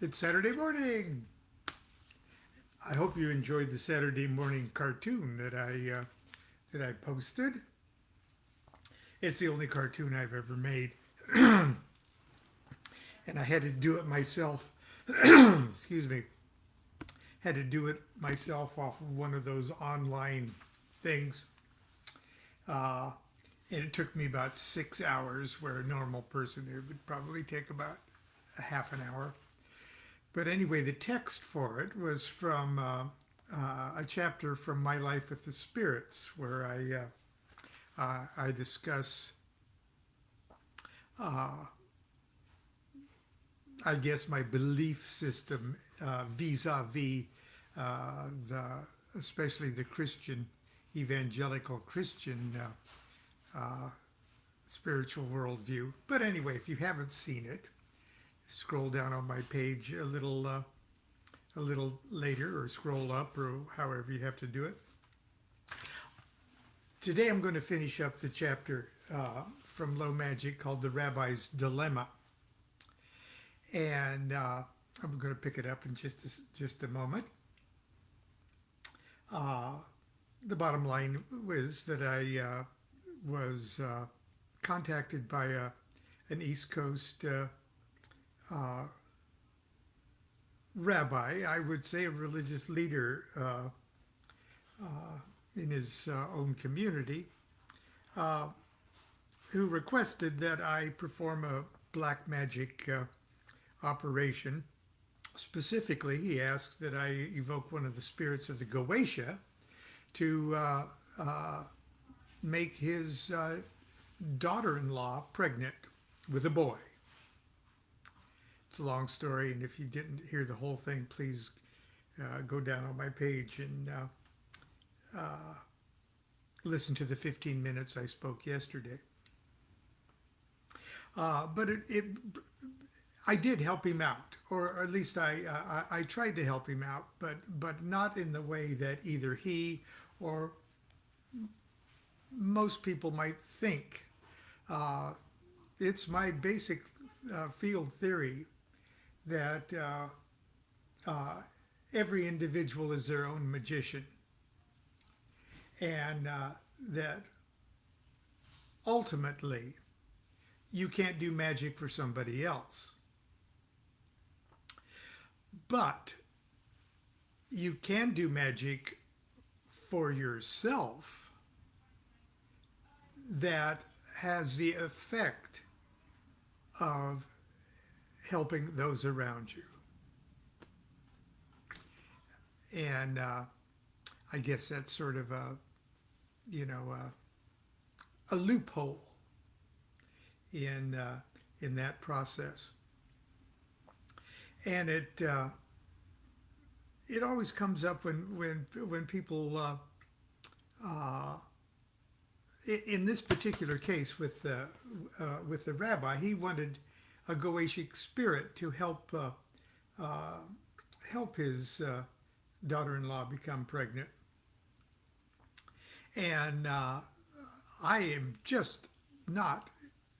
It's Saturday morning. I hope you enjoyed the Saturday morning cartoon that I posted. It's the only cartoon I've ever made, and I had to do it myself. Excuse me. Had to do it myself off of one of those online things, uh, and it took me about 6 hours, where a normal person it would probably take about a half an hour. But anyway, the text for it was from a chapter from My Life with the Spirits, where I discuss, uh, I guess, my belief system vis-a-vis the, especially the Christian, evangelical Christian spiritual worldview. But anyway, if you haven't seen it, scroll down on my page a little later, or scroll up, or however you have to do it. Today I'm going to finish up the chapter from Low Magic called The Rabbi's Dilemma, and I'm going to pick it up in just a moment. Uh, the bottom line was that I was contacted by an East Coast uh, rabbi, I would say a religious leader in his own community, uh, who requested that I perform a black magic operation. Specifically, he asked that I evoke one of the spirits of the Goetia to make his daughter-in-law pregnant with a boy. It's a long story, and if you didn't hear the whole thing, please go down on my page and listen to the 15 minutes I spoke yesterday. But I did help him out, or at least I tried to help him out, but not in the way that either he or most people might think. It's my basic field theory that every individual is their own magician, and that ultimately you can't do magic for somebody else, but you can do magic for yourself that has the effect of helping those around you. And I guess that's sort of a loophole in that process. And it always comes up when people in this particular case with the rabbi, he wanted a Goetic spirit to help his daughter-in-law become pregnant, and I am just not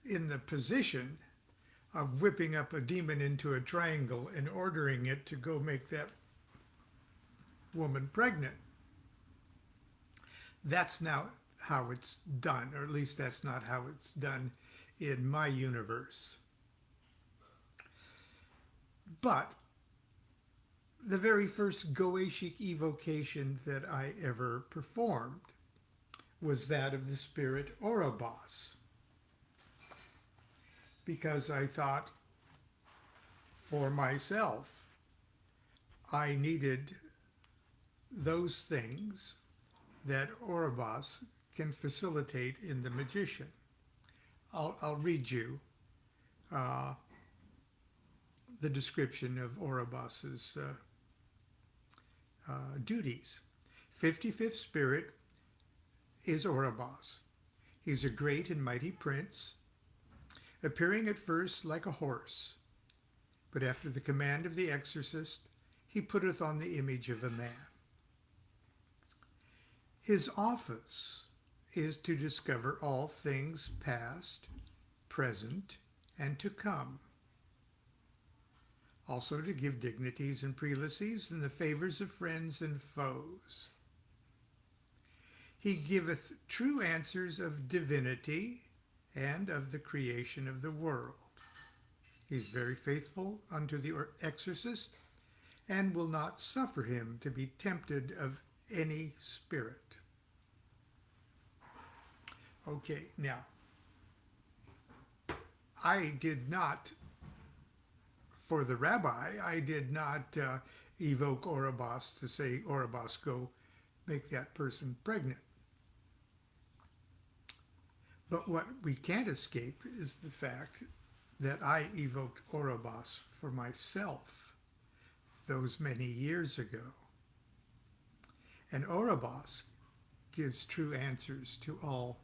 in the position of whipping up a demon into a triangle and ordering it to go make that woman pregnant. That's not how it's done, or at least that's not how it's done in my universe. But the very first Goetic evocation that I ever performed was that of the spirit Orobos, because I thought for myself I needed those things that Orobos can facilitate in the magician. I'll read you the description of Orobos's duties. 55th spirit is Orobos. He's a great and mighty prince, appearing at first like a horse, but after the command of the exorcist, he putteth on the image of a man. His office is to discover all things past, present, and to come. also to give dignities and prelacies and the favors of friends and foes. He giveth true answers of divinity and of the creation of the world. He's very faithful unto the exorcist and will not suffer him to be tempted of any spirit. Okay, now, I did not, for the rabbi, I did not evoke Oribos to say, Oribos, go make that person pregnant. But what we can't escape is the fact that I evoked Oribos for myself those many years ago. And Oribos gives true answers to all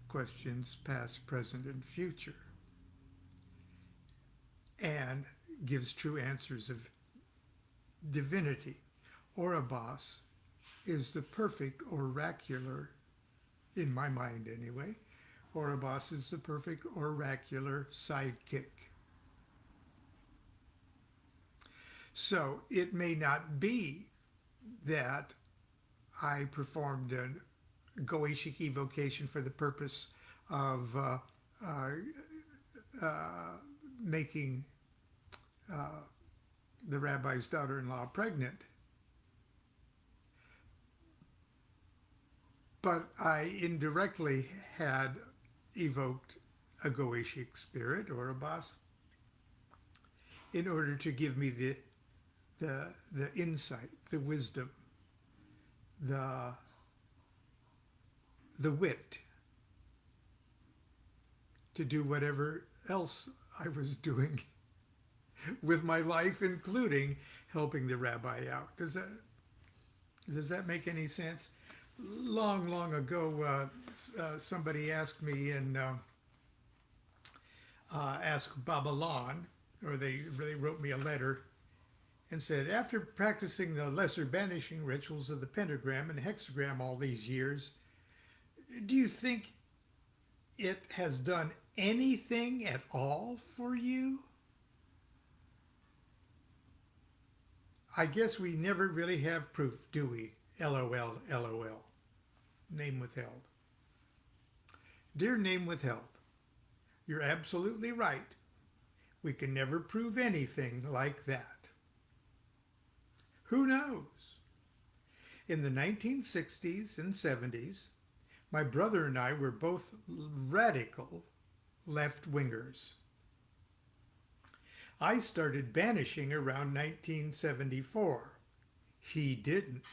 questions past, present, and future, and gives true answers of divinity. Oribos is the perfect oracular, in my mind anyway. Oribos is the perfect oracular sidekick. So it may not be that I performed a Goetic evocation for the purpose of making the rabbi's daughter-in-law pregnant. But I indirectly had evoked a Goetic spirit, Oribos, in order to give me the insight, the wisdom, the wit to do whatever else I was doing with my life, including helping the rabbi out. Does that make any sense? Long ago, somebody asked me and asked Baba Lon, or they wrote me a letter and said, after practicing the lesser banishing rituals of the pentagram and hexagram all these years, do you think it has done anything at all for you? I guess we never really have proof, do we? LOL, LOL. Name withheld. Dear name withheld, you're absolutely right. We can never prove anything like that. Who knows? In the 1960s and 70s, my brother and I were both radical left-wingers. I started banishing around 1974. He didn't.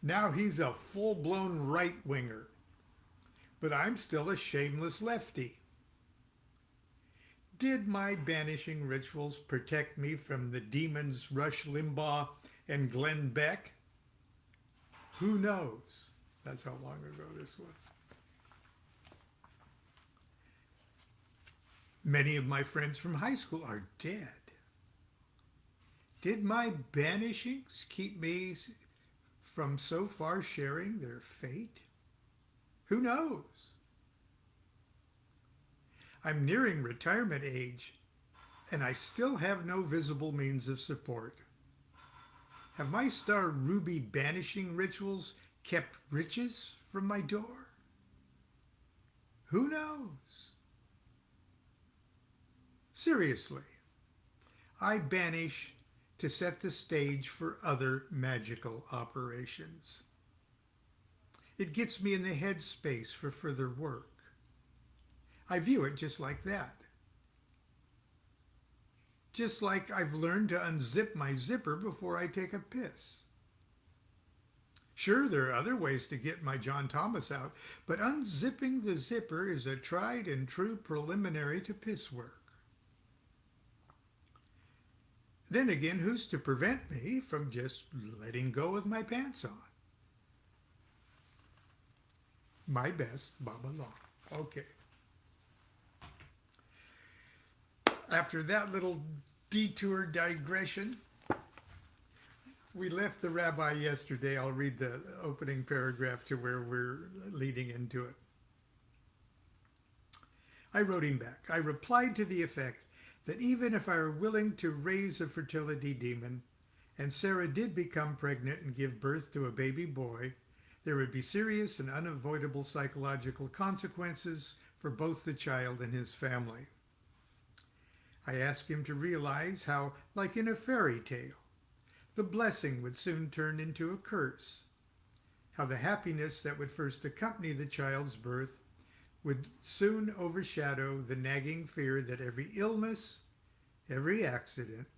Now he's a full-blown right-winger, but I'm still a shameless lefty. Did my banishing rituals protect me from the demons Rush Limbaugh and Glenn Beck? Who knows? That's how long ago this was. Many of my friends from high school are dead. Did my banishings keep me from so far sharing their fate? Who knows? I'm nearing retirement age, and I still have no visible means of support. Have my star ruby banishing rituals kept riches from my door? Who knows? Seriously, I banish to set the stage for other magical operations. It gets me in the headspace for further work. I view it just like that. Just like I've learned to unzip my zipper before I take a piss. Sure, there are other ways to get my John Thomas out, but unzipping the zipper is a tried and true preliminary to piss work. Then again, who's to prevent me from just letting go with my pants on? My best, Baba Law. Okay. After that little detour digression, we left the rabbi yesterday. I'll read the opening paragraph to where we're leading into it. I wrote him back. I replied to the effect that even if I were willing to raise a fertility demon, and Sarah did become pregnant and give birth to a baby boy, there would be serious and unavoidable psychological consequences for both the child and his family. I asked him to realize how, like in a fairy tale, the blessing would soon turn into a curse, how the happiness that would first accompany the child's birth would soon overshadow the nagging fear that every illness, every accident,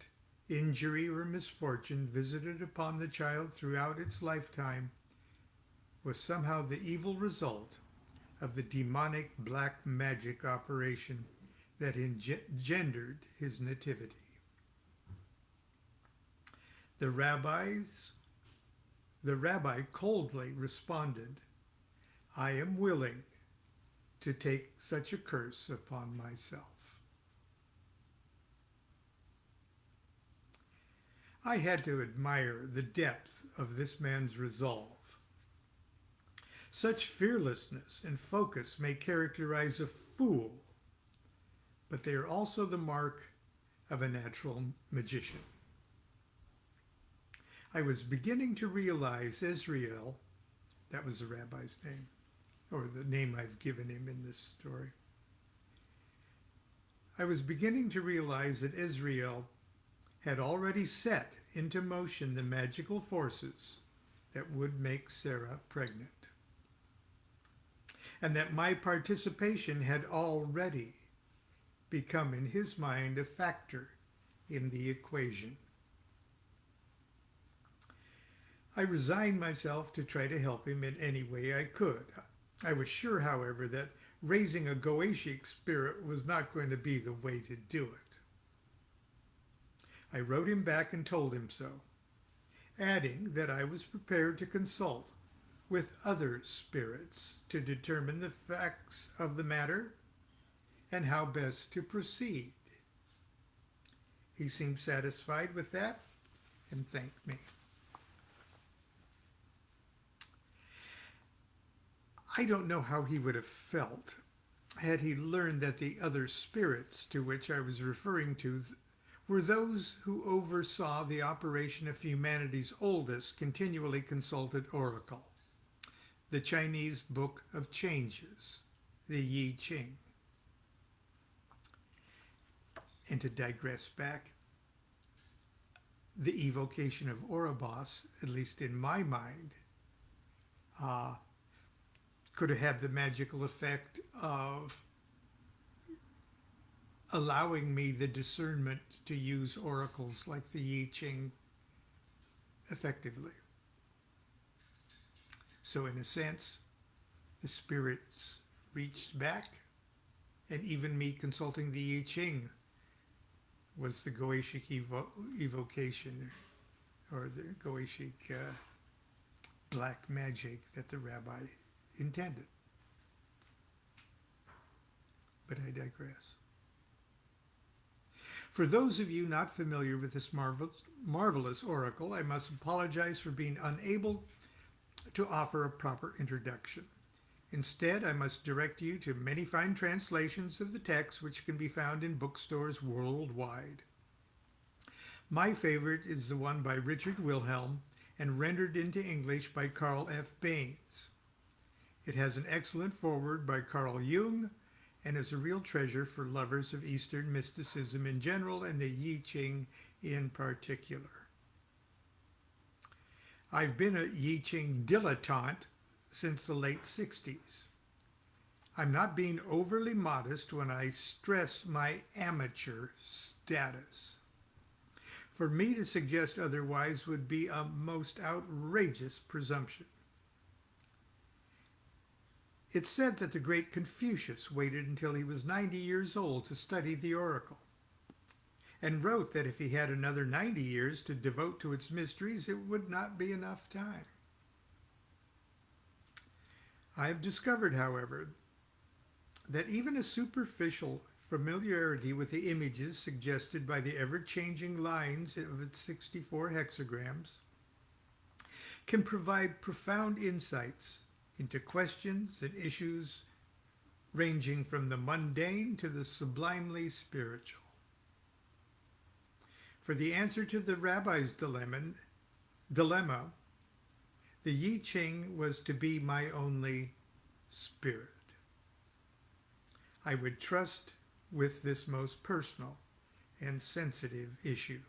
injury, or misfortune visited upon the child throughout its lifetime was somehow the evil result of the demonic black magic operation that engendered his nativity. The rabbi coldly responded, "I am willing to take such a curse upon myself." I had to admire the depth of this man's resolve. Such fearlessness and focus may characterize a fool, but they are also the mark of a natural magician. I was beginning to realize Israel, that was the rabbi's name, or the name I've given him in this story. I was beginning to realize that Israel had already set into motion the magical forces that would make Sarah pregnant, and that my participation had already become, in his mind, a factor in the equation. I resigned myself to try to help him in any way I could. I was sure, however, that raising a Goetic spirit was not going to be the way to do it. I wrote him back and told him so, adding that I was prepared to consult with other spirits to determine the facts of the matter and how best to proceed. He seemed satisfied with that and thanked me. I don't know how he would have felt had he learned that the other spirits to which I was referring to were those who oversaw the operation of humanity's oldest continually consulted oracle, the Chinese Book of Changes, the Yiching. And to digress back, the evocation of Oribos, at least in my mind, could have had the magical effect of allowing me the discernment to use oracles like the Yiching effectively. So in a sense, the spirits reached back, and even me consulting the Yiching was the Goetic evocation, or the Goetic black magic that the rabbi intended. But I digress. For those of you not familiar with this marvelous oracle, I must apologize for being unable to offer a proper introduction. Instead, I must direct you to many fine translations of the text which can be found in bookstores worldwide. My favorite is the one by Richard Wilhelm and rendered into English by Carl F. Baines. It has an excellent foreword by Carl Jung and is a real treasure for lovers of Eastern mysticism in general and the Yiching in particular. I've been a Yiching dilettante since the late 60s. I'm not being overly modest when I stress my amateur status. For me to suggest otherwise would be a most outrageous presumption. It's said that the great Confucius waited until he was 90 years old to study the oracle, and wrote that if he had another 90 years to devote to its mysteries, it would not be enough time. I have discovered, however, that even a superficial familiarity with the images suggested by the ever-changing lines of its 64 hexagrams can provide profound insights into questions and issues ranging from the mundane to the sublimely spiritual. For the answer to the rabbi's dilemma, the Yiching was to be my only spirit. I would trust with this most personal and sensitive issue.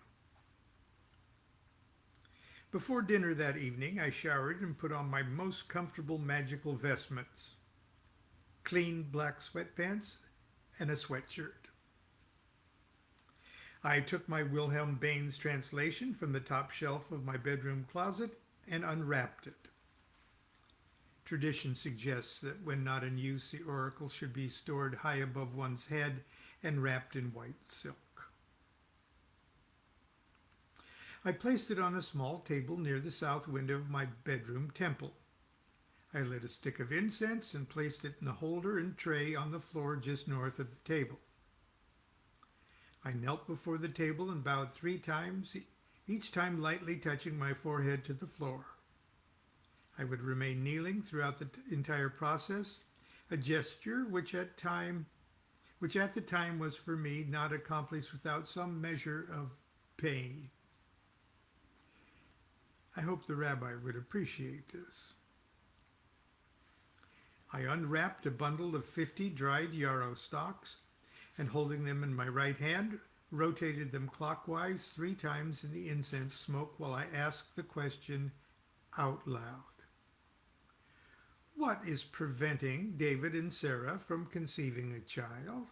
Before dinner that evening, I showered and put on my most comfortable magical vestments, clean black sweatpants and a sweatshirt. I took my Wilhelm Baines translation from the top shelf of my bedroom closet and unwrapped it. Tradition suggests that when not in use, the oracle should be stored high above one's head and wrapped in white silk. I placed it on a small table near the south window of my bedroom temple. I lit a stick of incense and placed it in the holder and tray on the floor just north of the table. I knelt before the table and bowed 3 times, each time lightly touching my forehead to the floor. I would remain kneeling throughout the entire process, a gesture which at the time was for me not accomplished without some measure of pain. I hope the rabbi would appreciate this. I unwrapped a bundle of 50 dried yarrow stalks and, holding them in my right hand, rotated them clockwise 3 times in the incense smoke while I asked the question out loud. What is preventing David and Sarah from conceiving a child?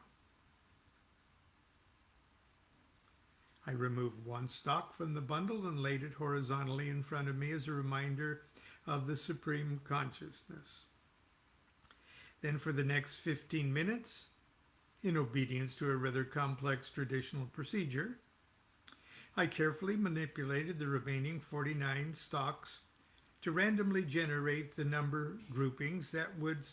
I removed 1 stalk from the bundle and laid it horizontally in front of me as a reminder of the supreme consciousness. Then for the next 15 minutes, in obedience to a rather complex traditional procedure, I carefully manipulated the remaining 49 stalks to randomly generate the number groupings that would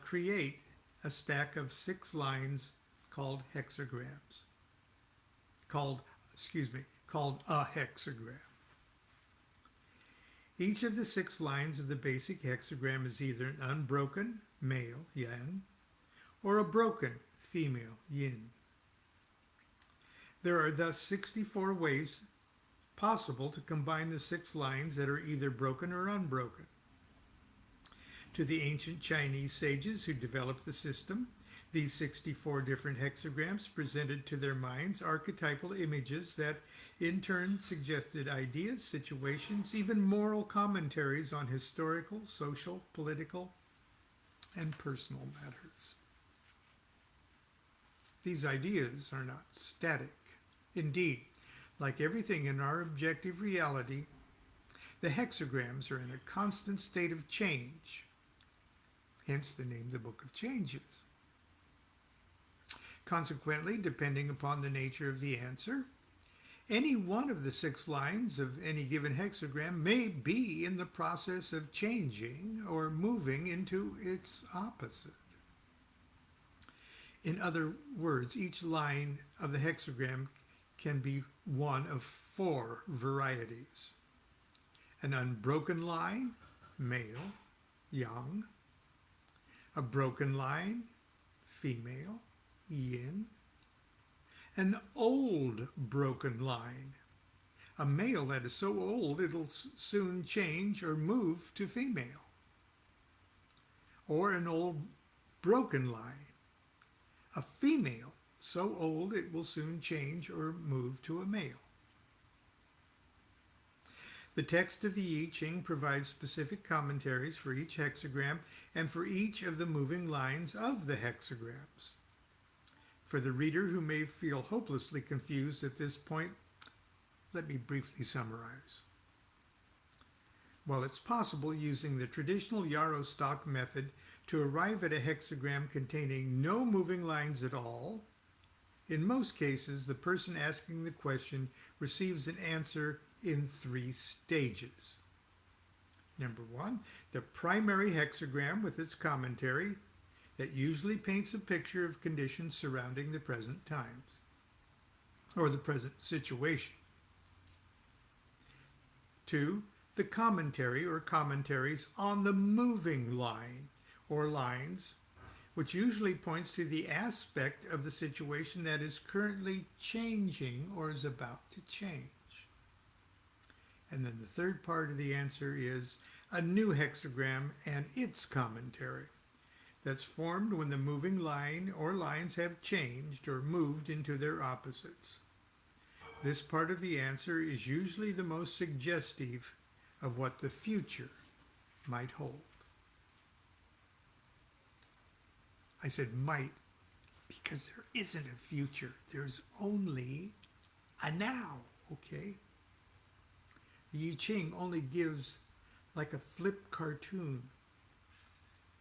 create a stack of 6 lines called hexagrams. Called a hexagram. Each of the 6 lines of the basic hexagram is either an unbroken, male, yang, or a broken, female, yin. There are thus 64 ways possible to combine the 6 lines that are either broken or unbroken. To the ancient Chinese sages who developed the system, these 64 different hexagrams presented to their minds archetypal images that in turn suggested ideas, situations, even moral commentaries on historical, social, political, and personal matters. These ideas are not static. Indeed, like everything in our objective reality, the hexagrams are in a constant state of change, hence the name the Book of Changes. Consequently, depending upon the nature of the answer, any one of the 6 lines of any given hexagram may be in the process of changing or moving into its opposite. In other words, each line of the hexagram can be one of 4 varieties. An unbroken line, male, yang. A broken line, female, yin. An old broken line, a male that is so old it'll soon change or move to female. Or an old broken line, a female so old it will soon change or move to a male. The text of the Yiching provides specific commentaries for each hexagram and for each of the moving lines of the hexagrams. For the reader who may feel hopelessly confused at this point, let me briefly summarize. While it's possible using the traditional yarrow stalk method to arrive at a hexagram containing no moving lines at all, in most cases the person asking the question receives an answer in 3 stages. Number 1, the primary hexagram with its commentary that usually paints a picture of conditions surrounding the present times, or the present situation. 2, the commentary or commentaries on the moving line, or lines, which usually points to the aspect of the situation that is currently changing or is about to change. And then the third part of the answer is a new hexagram and its commentary that's formed when the moving line or lines have changed or moved into their opposites. This part of the answer is usually the most suggestive of what the future might hold. I said might because there isn't a future. There's only a now, okay? The Yiching only gives like a flip cartoon.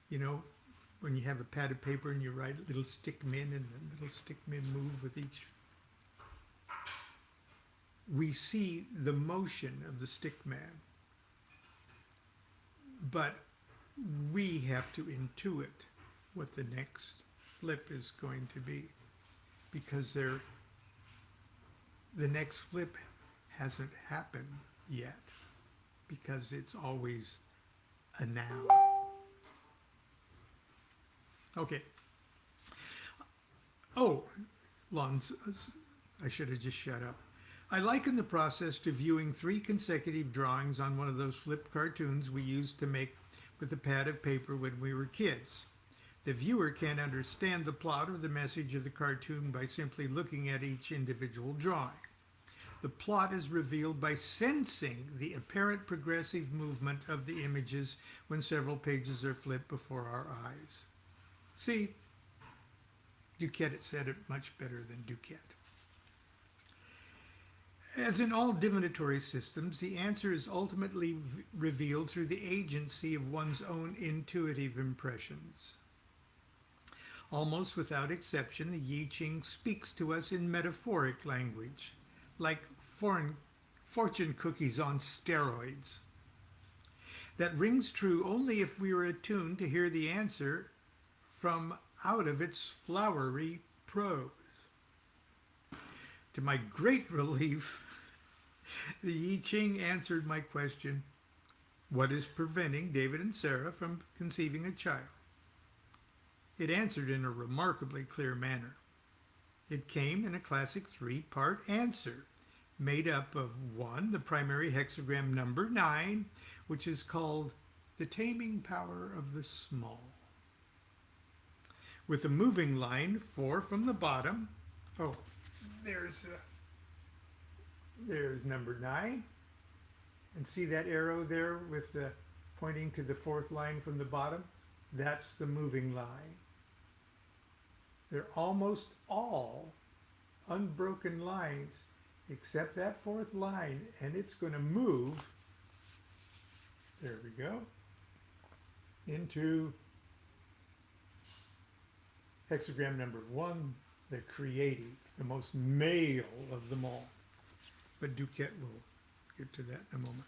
You know, when you have a pad of paper and you write little stickmen and the little stickmen move with each. We see the motion of the stickman, but we have to intuit what the next flip is going to be, because the next flip hasn't happened yet, because it's always a now. Okay. Oh, Lon's, I should have just shut up. I liken the process to viewing 3 consecutive drawings on one of those flip cartoons we used to make with a pad of paper when we were kids. The viewer can't understand the plot or the message of the cartoon by simply looking at each individual drawing. The plot is revealed by sensing the apparent progressive movement of the images when several pages are flipped before our eyes. See, DuQuette said it much better than DuQuette. As in all divinatory systems, the answer is ultimately revealed through the agency of one's own intuitive impressions. Almost without exception, the Yiching speaks to us in metaphoric language, like fortune cookies on steroids. That rings true only if we are attuned to hear the answer from out of its flowery prose. To my great relief, the Yiching answered my question, what is preventing David and Sarah from conceiving a child? It answered in a remarkably clear manner. It came in a classic 3-part answer, made up of 1, the primary hexagram number 9, which is called the taming power of the small, with a moving line 4 from the bottom. Oh, there's number 9, and see that arrow there with the pointing to the 4th line from the bottom? That's the moving line. They're almost all unbroken lines except that 4th line, and it's going to move, there we go, into hexagram number 1, the creative, the most male of them all. But DuQuette will get to that in a moment.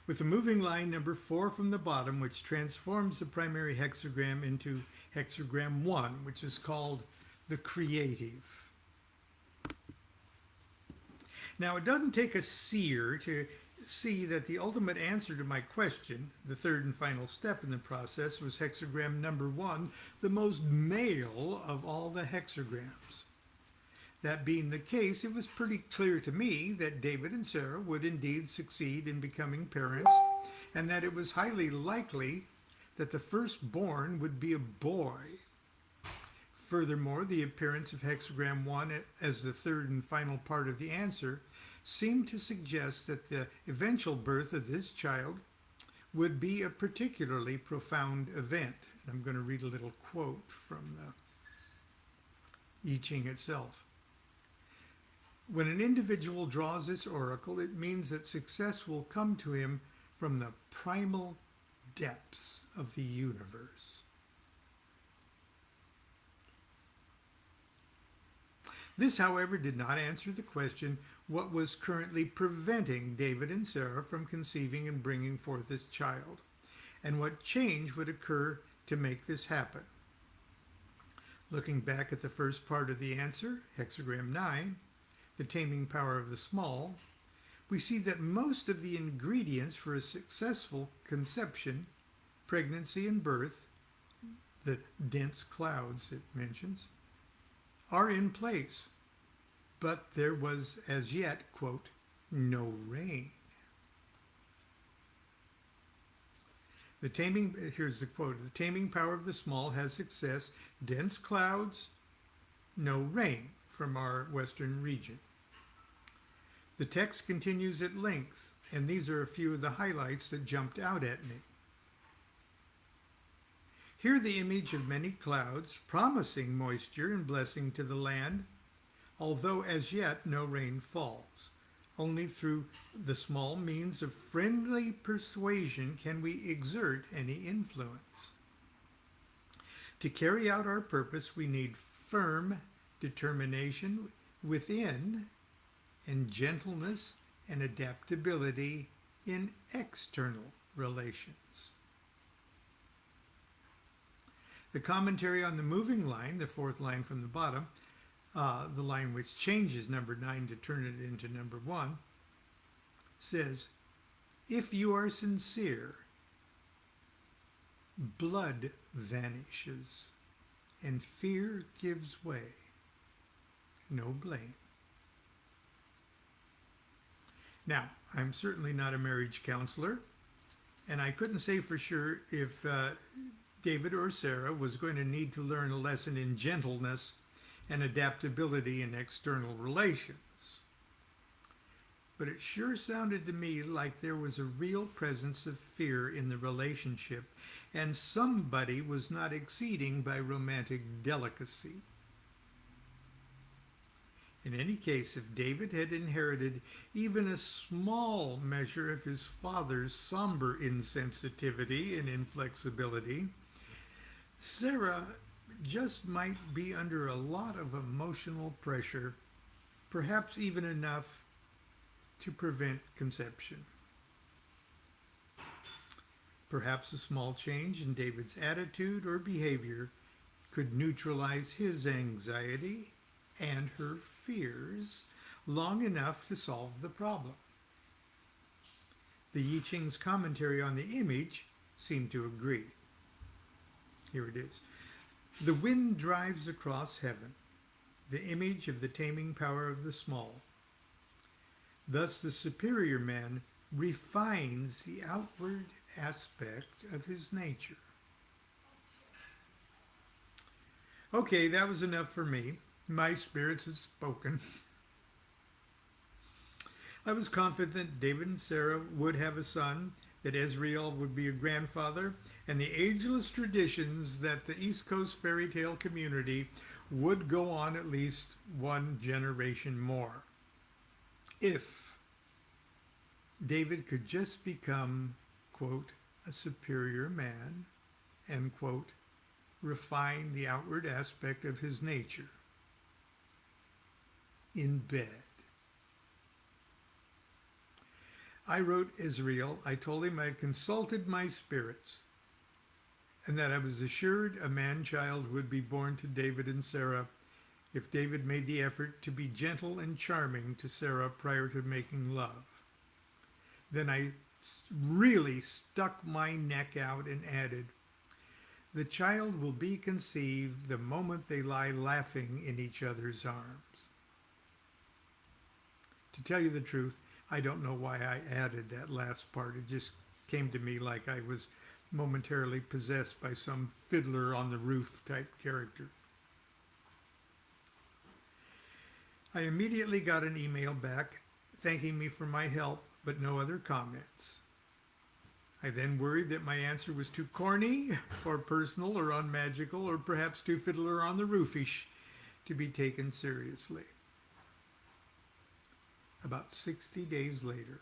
With the moving line number 4 from the bottom, which transforms the primary hexagram into hexagram 1, which is called the creative. Now, it doesn't take a seer to see that the ultimate answer to my question, the 3rd and final step in the process, was hexagram number 1, the most male of all the hexagrams. That being the case, it was pretty clear to me that David and Sarah would indeed succeed in becoming parents, and that it was highly likely that the firstborn would be a boy. Furthermore, the appearance of hexagram 1 as the 3rd and final part of the answer seemed to suggest that the eventual birth of this child would be a particularly profound event. And I'm going to read a little quote from the Yiching itself. When an individual draws this oracle, it means that success will come to him from the primal depths of the universe. This, however, did not answer the question, what was currently preventing David and Sarah from conceiving and bringing forth this child, and what change would occur to make this happen. Looking back at the first part of the answer, hexagram 9, the taming power of the small, we see that most of the ingredients for a successful conception pregnancy and birth, the dense clouds it mentions, are in place, but there was as yet, quote, no rain. Here's the quote, the taming power of the small has success, dense clouds, no rain from our western region. The text continues at length, and these are a few of the highlights that jumped out at me. Here the image of many clouds, promising moisture and blessing to the land, although as yet no rain falls. Only through the small means of friendly persuasion can we exert any influence. To carry out our purpose, we need firm determination within and gentleness and adaptability in external relations. The commentary on the moving line, the fourth line from the bottom, the line which changes number 9 to turn it into number 1, says, if you are sincere, blood vanishes and fear gives way. No blame. Now, I'm certainly not a marriage counselor, and I couldn't say for sure if David or Sarah was going to need to learn a lesson in gentleness and adaptability in external relations. But it sure sounded to me like there was a real presence of fear in the relationship, and somebody was not exceeding by romantic delicacy. In any case, if David had inherited even a small measure of his father's somber insensitivity and inflexibility, Sarah just might be under a lot of emotional pressure, perhaps even enough to prevent conception. Perhaps a small change in David's attitude or behavior could neutralize his anxiety and her fears long enough to solve the problem. The Yiching's commentary on the image seemed to agree. Here it is. The wind drives across heaven, the image of the taming power of the small. Thus the superior man refines the outward aspect of his nature. Okay, that was enough for me. My spirits had spoken. I was confident David and Sarah would have a son, that Ezriel would be a grandfather, and the ageless traditions that the East Coast fairy tale community would go on at least one generation more. If David could just become, quote, a superior man, and, quote, refine the outward aspect of his nature in bed. I wrote Israel. I told him I had consulted my spirits and that I was assured a man-child would be born to David and Sarah if David made the effort to be gentle and charming to Sarah prior to making love. Then I really stuck my neck out and added, the child will be conceived the moment they lie laughing in each other's arms. To tell you the truth, I don't know why I added that last part. It just came to me like I was momentarily possessed by some fiddler on the roof type character. I immediately got an email back thanking me for my help, but no other comments. I then worried that my answer was too corny or personal or unmagical or perhaps too fiddler on the roofish to be taken seriously. About 60 days later,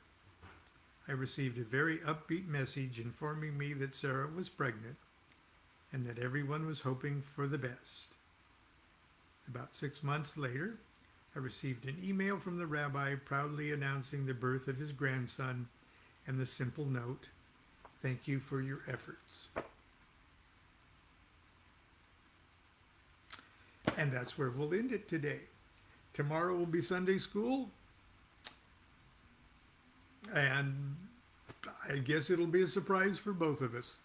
I received a very upbeat message informing me that Sarah was pregnant and that everyone was hoping for the best. About 6 months later, I received an email from the rabbi proudly announcing the birth of his grandson and the simple note, "Thank you for your efforts." And that's where we'll end it today. Tomorrow will be Sunday school. And I guess it'll be a surprise for both of us.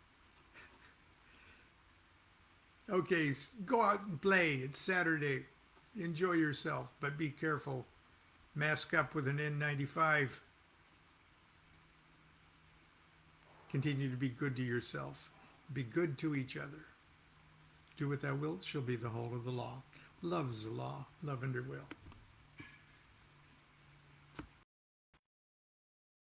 Okay, go out and play. It's Saturday. Enjoy yourself, but be careful. Mask up with an N95. Continue to be good to yourself. Be good to each other. Do what thou wilt shall be the whole of the law. Love's the law. Love under will.